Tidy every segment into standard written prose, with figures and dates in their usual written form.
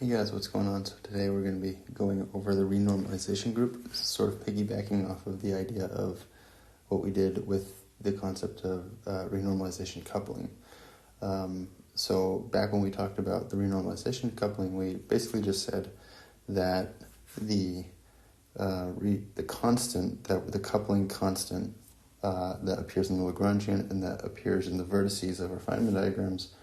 Hey guys, what's going on? So today we're going to be going over the renormalization group, sort of piggybacking off of the idea of what we did with the concept of renormalization coupling. So back when we talked about the renormalization coupling, we basically just said that the constant, that the coupling constant that appears in the Lagrangian and that appears in the vertices of our Feynman diagrams,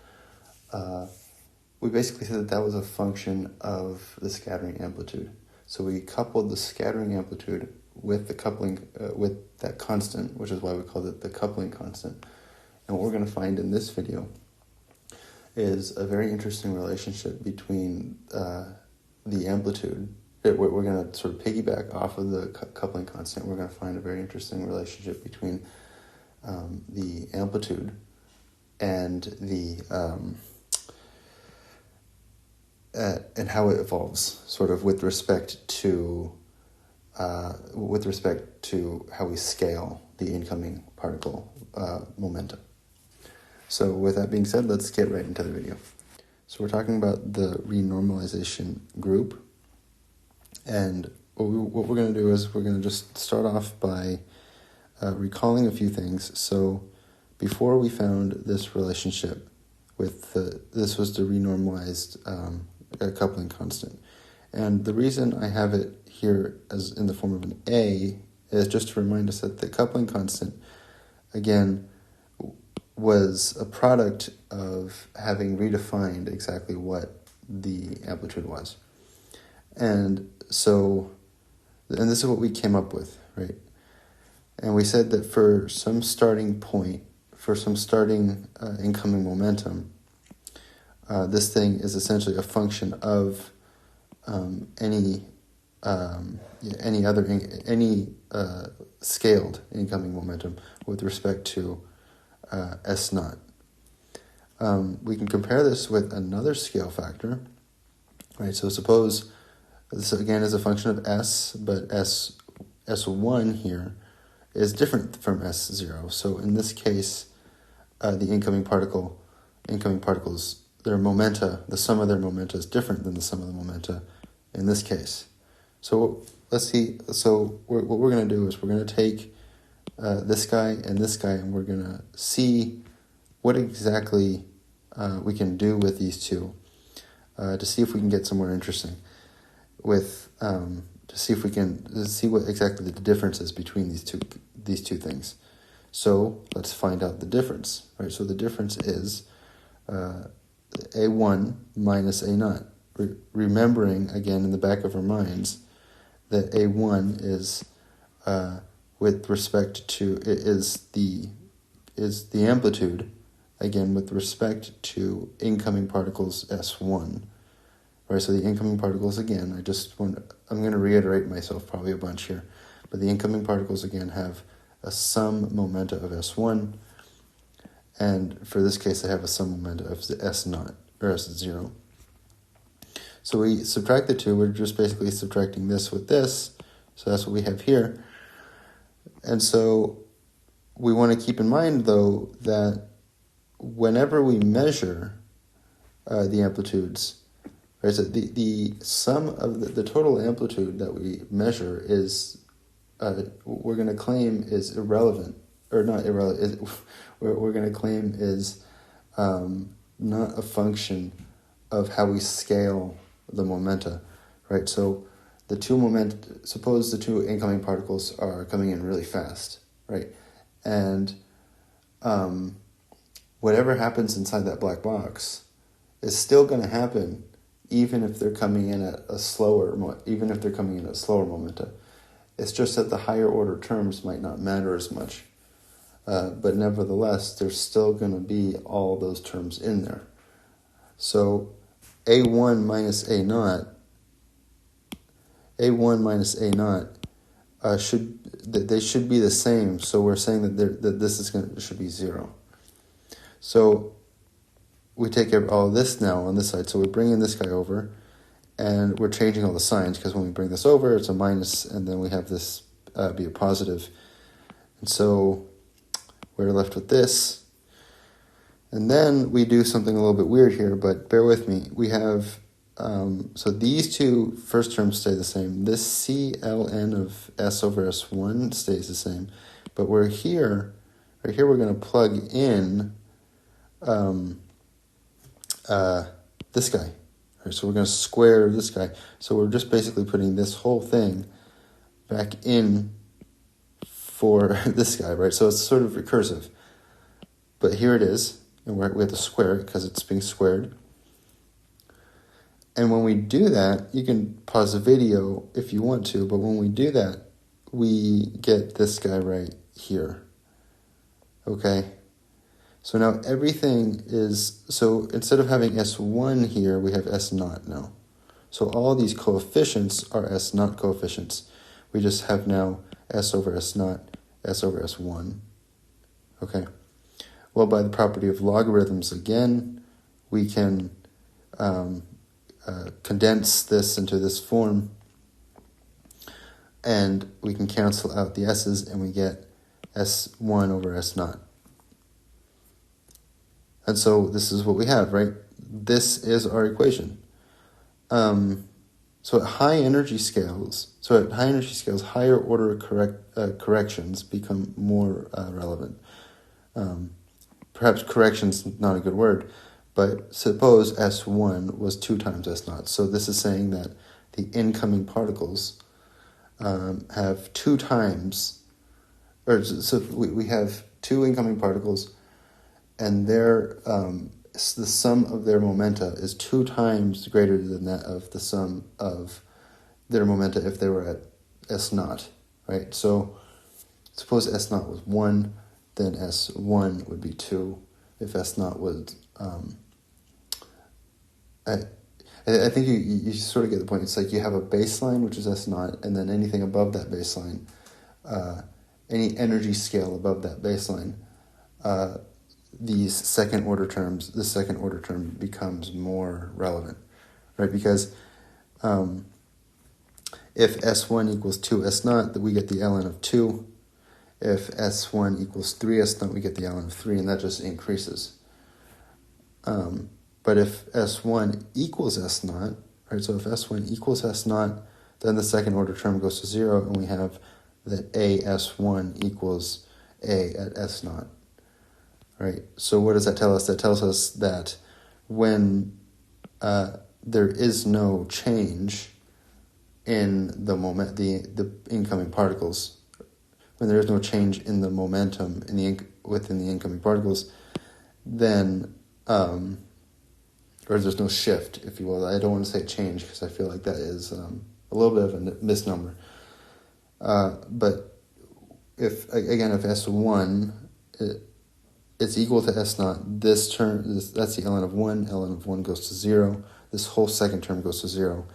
we basically said that that was a function of the scattering amplitude. So we coupled the scattering amplitude with the coupling, with that constant, which is why we called it the coupling constant. And what we're going to find in this video is a very interesting relationship between the amplitude. We're going to sort of piggyback off of the coupling constant. We're going to find a very interesting relationship between the amplitude and the and how it evolves, sort of with respect to how we scale the incoming particle momentum. So with that being said, let's get right into the video. So we're talking about the renormalization group, and what we're going to do is we're going to just start off by recalling a few things. So before we found this relationship with this was the renormalized coupling constant. And the reason I have it here as in the form of an A is just to remind us that the coupling constant, again, was a product of having redefined exactly what the amplitude was. And so, and this is what we came up with, right? And we said that for some starting point, for some starting incoming momentum, this thing is essentially a function of any scaled incoming momentum with respect to S naught. We can compare this with another scale factor, right? So suppose this again is a function of S, but S1 here is different from S0. So in this case, the incoming particles, their momenta, the sum of their momenta is different than the sum of the momenta in this case. So let's see. So what we're going to do is we're going to take this guy, and we're going to see what exactly we can do with these two to see if we can get somewhere interesting with to see if we can see what exactly the difference is between these two things. So let's find out the difference, right? So the difference is A1 minus A naught. Remembering again in the back of our minds that A1 is with respect to is the amplitude, again with respect to incoming particles S1. Right, so the incoming particles again, I'm going to reiterate myself probably a bunch here, but the incoming particles again have a sum momenta of S1, and for this case, they have a sum momenta of S naught, or S0. So we subtract the two, we're just basically subtracting this with this, so that's what we have here. And so we want to keep in mind, though, that whenever we measure the amplitudes, right, so the sum of the total amplitude that we measure is, we're going to claim is irrelevant, or not irrelevant, we're going to claim is not a function of how we scale the momenta, right? So suppose the two incoming particles are coming in really fast, right? And whatever happens inside that black box is still going to happen even if they're coming in at a slower momenta. It's just that the higher order terms might not matter as much. But nevertheless, there's still going to be all those terms in there. So A1 minus A naught should be the same. So we're saying that this should be 0. So we take all of this now on this side. So we're bringing this guy over, and we're changing all the signs, because when we bring this over, it's a minus, and then we have this be a positive. And so we're left with this. And then we do something a little bit weird here, but bear with me. We have so these two first terms stay the same. This C ln of S over S1 stays the same. But right here we're going to plug in this guy. Right, so we're going to square this guy. So we're just basically putting this whole thing back in for this guy, right? So it's sort of recursive. But here it is, and we have to square it because it's being squared. And when we do that, you can pause the video if you want to, but when we do that, we get this guy right here. Okay? So now everything is, so instead of having S1 here, we have S naught now. So all these coefficients are S naught coefficients. We just have now S over S naught, S over S1. Okay? Well, by the property of logarithms again, we can condense this into this form, and we can cancel out the s's, and we get S1 over S naught. And so this is what we have, right? This is our equation. So at high energy scales, higher order corrections become more relevant. Perhaps correction's not a good word, but suppose S1 was 2 times S naught. So this is saying that the incoming particles have 2 times, or so we have 2 incoming particles, and their the sum of their momenta is 2 times greater than that of the sum of their momenta if they were at S naught, right? So suppose S naught was 1, then S1 would be 2. If S naught was, I think you sort of get the point. It's like you have a baseline, which is S naught, and then anything above that baseline, any energy scale above that baseline, this second order term becomes more relevant, right? Because if S1 equals 2 S naught, then we get the ln of 2. If S1 equals 3 S naught, we get the ln of 3, and that just increases. But if S1 equals S naught, right? So if S1 equals S naught, then the second order term goes to 0, and we have that AS1 equals A at S naught. Right. So what does that tell us? That tells us that when there is no change in the the incoming particles, when there is no change in the momentum within the incoming particles, then or there's no shift, if you will. I don't want to say change because I feel like that is a little bit of a misnomer. But if S1 it's equal to S naught, that's the ln of 1. ln of 1 goes to 0. This whole second term goes to 0.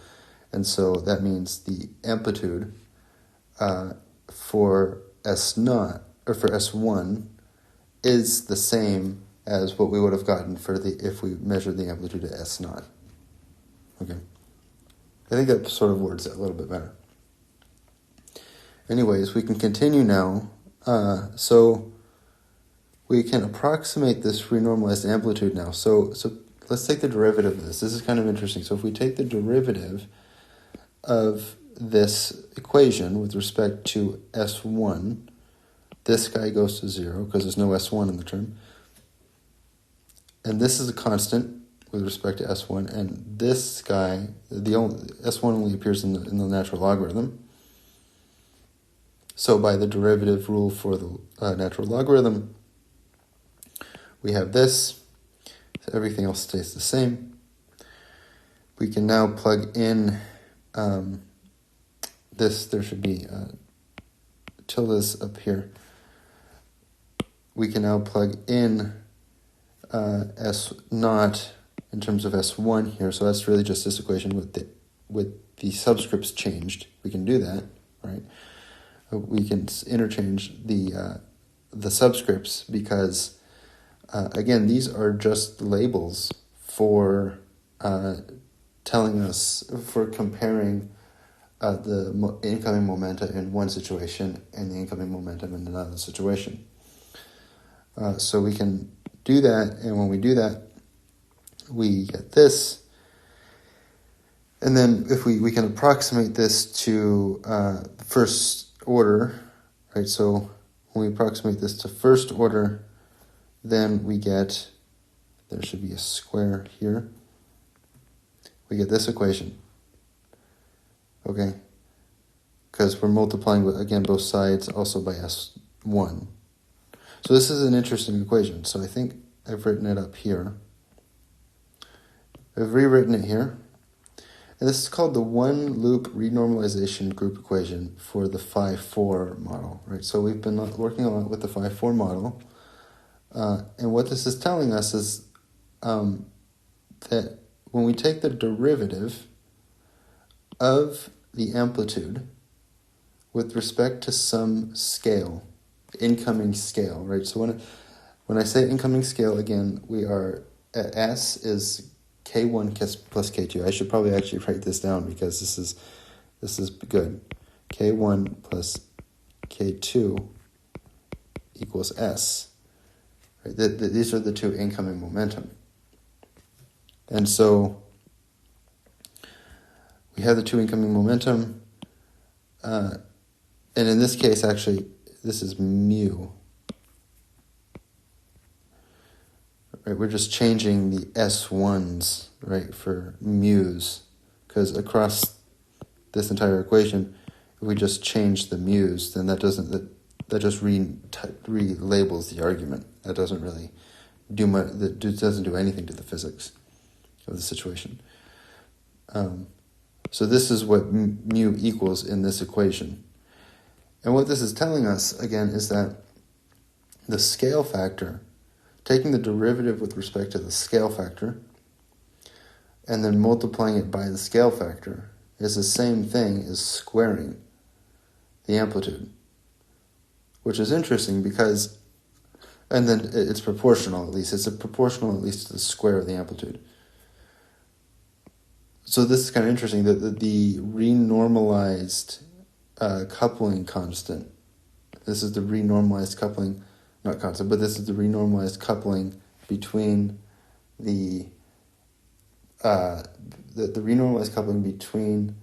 And so that means the amplitude for S naught, or for S1, is the same as what we would have gotten if we measured the amplitude at S naught. Okay. I think that sort of words it a little bit better. Anyways, we can continue now. So we can approximate this renormalized amplitude now. So let's take the derivative of this. This is kind of interesting. So if we take the derivative of this equation with respect to S1, this guy goes to 0 because there's no S1 in the term. And this is a constant with respect to S1, and this guy, S1 only appears in the natural logarithm. So by the derivative rule for the natural logarithm, we have this. So everything else stays the same. We can now plug in this. There should be tildes up here. We can now plug in S naught in terms of S1 here. So that's really just this equation with the subscripts changed. We can do that, right? We can interchange the subscripts because again, these are just labels for telling us, for comparing the incoming momenta in one situation and the incoming momentum in another situation. So we can do that, and when we do that, we get this. And then if we can approximate this to first order, right? So when we approximate this to first order, then we get, there should be a square here. We get this equation, okay? Because we're multiplying, again, both sides also by S1. So this is an interesting equation. So I think I've written it up here. I've rewritten it here. And this is called the one-loop renormalization group equation for the 5-4 model, right? So we've been working a lot with the 5-4 model. And what this is telling us is that when we take the derivative of the amplitude with respect to some scale, incoming scale, right? So when I say incoming scale, again, we are at S is K1 plus K2. I should probably actually write this down because this is good. K1 plus K2 equals S. Right? These are the two incoming momentum. And so we have the two incoming momentum. And in this case, actually, this is mu. Right, we're just changing the S1s, right, for mu's, because across this entire equation, if we just change the mu's, then that just relabels the argument. That doesn't really do much. That doesn't do anything to the physics of the situation. So this is what mu equals in this equation, and what this is telling us again is that the scale factor, taking the derivative with respect to the scale factor and then multiplying it by the scale factor, is the same thing as squaring the amplitude, which is interesting because, and then it's proportional at least. It's proportional at least to the square of the amplitude. So this is kind of interesting, that the renormalized coupling constant, this is the renormalized coupling, not constant, but this is the renormalized coupling between the renormalized coupling between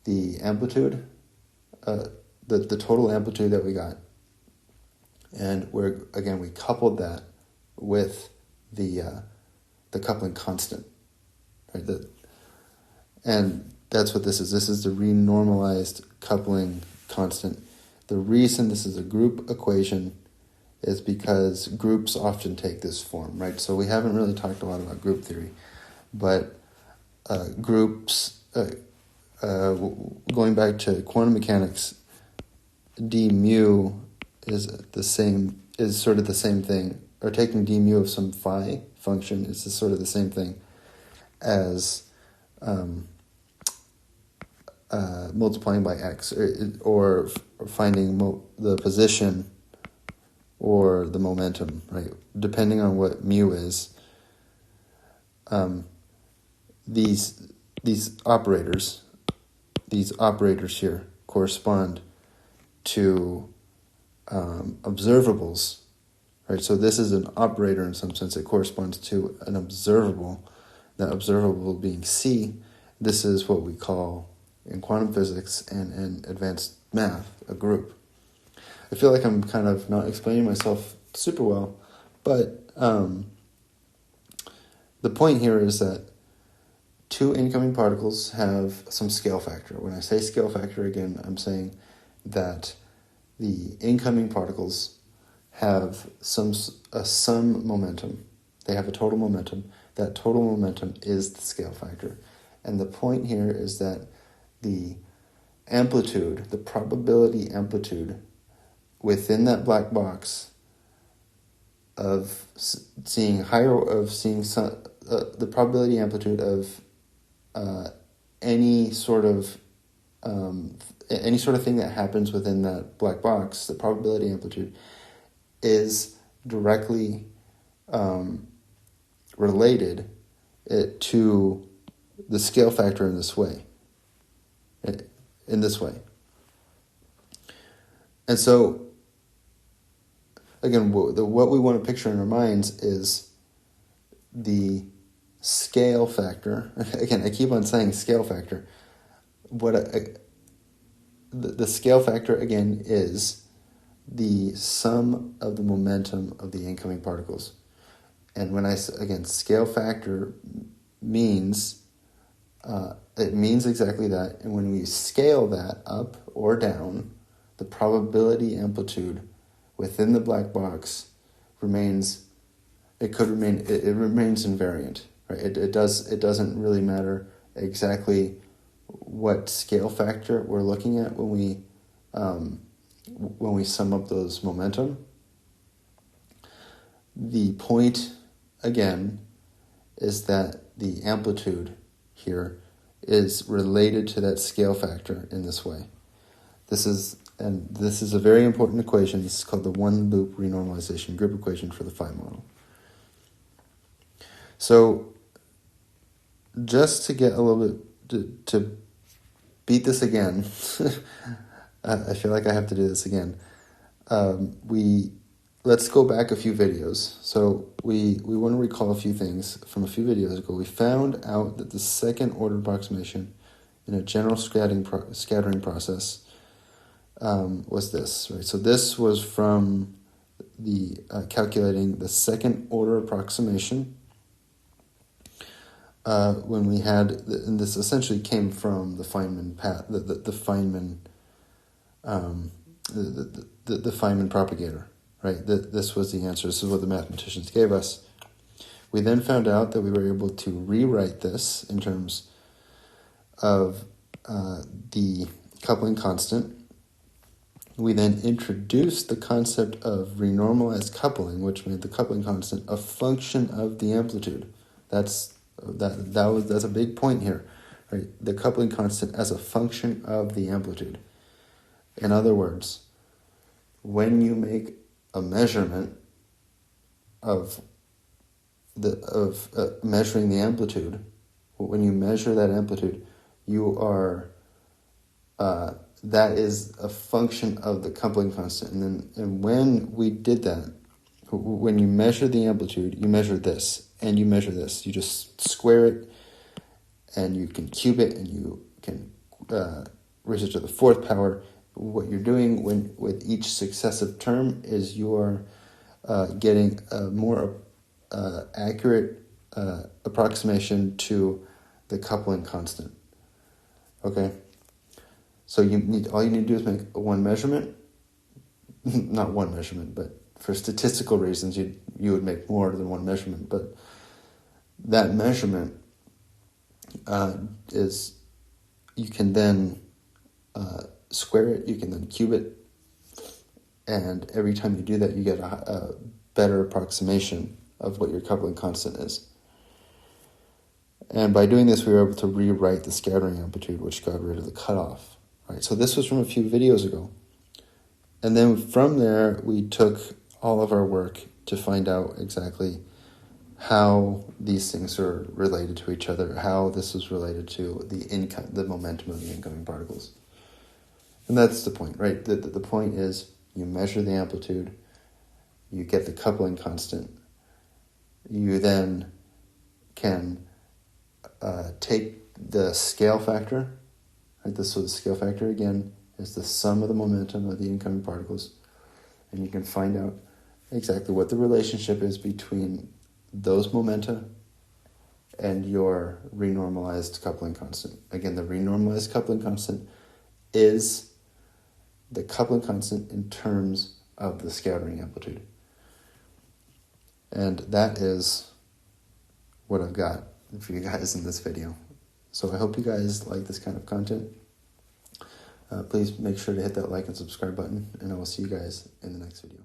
the amplitude, the total amplitude that we got, and we coupled that with the coupling constant, right? And that's what this is. This is the renormalized coupling constant. The reason this is a group equation is because groups often take this form, right? So we haven't really talked a lot about group theory, but groups, going back to quantum mechanics, d mu is sort of the same thing, or taking d mu of some phi function is sort of the same thing as multiplying by x, or finding the position or the momentum, right? Depending on what mu is, these operators here correspond to observables, right? So this is an operator in some sense. It corresponds to an observable, that observable being C. This is what we call in quantum physics and in advanced math a group. I feel like I'm kind of not explaining myself super well, but the point here is that two incoming particles have some scale factor. When I say scale factor, again, I'm saying that the incoming particles have some momentum. They have a total momentum. That total momentum is the scale factor. And the point here is that the amplitude, the probability amplitude within that black box of seeing the probability amplitude of any sort of thing that happens within that black box, the probability amplitude is directly related to the scale factor in this way. And so, again, what we want to picture in our minds is the scale factor, again, I keep on saying scale factor. The scale factor, again, is the sum of the momentum of the incoming particles. And when again, scale factor means, it means exactly that. And when we scale that up or down, the probability amplitude within the black box remains, it remains invariant, right? It doesn't really matter exactly what scale factor we're looking at when we sum up those momentum. The point, again, is that the amplitude here is related to that scale factor in this way. This is a very important equation. This is called the one-loop renormalization group equation for the phi model. So just to get a little bit, to beat this again, I feel like I have to do this again. Let's go back a few videos. So we want to recall a few things from a few videos ago. We found out that the second order approximation in a general scattering process was this, right? So this was from the calculating the second order approximation when we had, and this essentially came from the Feynman the Feynman propagator, right? This was the answer. This is what the mathematicians gave us. We then found out that we were able to rewrite this in terms of the coupling constant. We then introduced the concept of renormalized coupling, which made the coupling constant a function of the amplitude. That's a big point here, right? The coupling constant as a function of the amplitude. In other words, when you make a measurement of measuring the amplitude, when you measure that amplitude, you are that is a function of the coupling constant. And when we did that, when you measure the amplitude, you measure this and you measure this. You just square it, and you can cube it, and you can raise it to the fourth power. What you're doing with each successive term is you're getting a more accurate approximation to the coupling constant. Okay, so all you need to do is make one measurement, not one measurement, but for statistical reasons you would make more than one measurement. But that measurement is, you can then square it, you can then cube it, and every time you do that, you get a better approximation of what your coupling constant is. And by doing this, we were able to rewrite the scattering amplitude, which got rid of the cutoff. Right? So this was from a few videos ago. And then from there, we took all of our work to find out exactly how these things are related to each other, how this is related to the momentum of the incoming particles. And that's the point, right? The point is, you measure the amplitude, you get the coupling constant, you then can take the scale factor, right? So the scale factor, again, is the sum of the momentum of the incoming particles, and you can find out exactly what the relationship is between those momenta and your renormalized coupling constant. Again, the renormalized coupling constant is the coupling constant in terms of the scattering amplitude. And that is what I've got for you guys in this video. So I hope you guys like this kind of content. Please make sure to hit that like and subscribe button, and I will see you guys in the next video.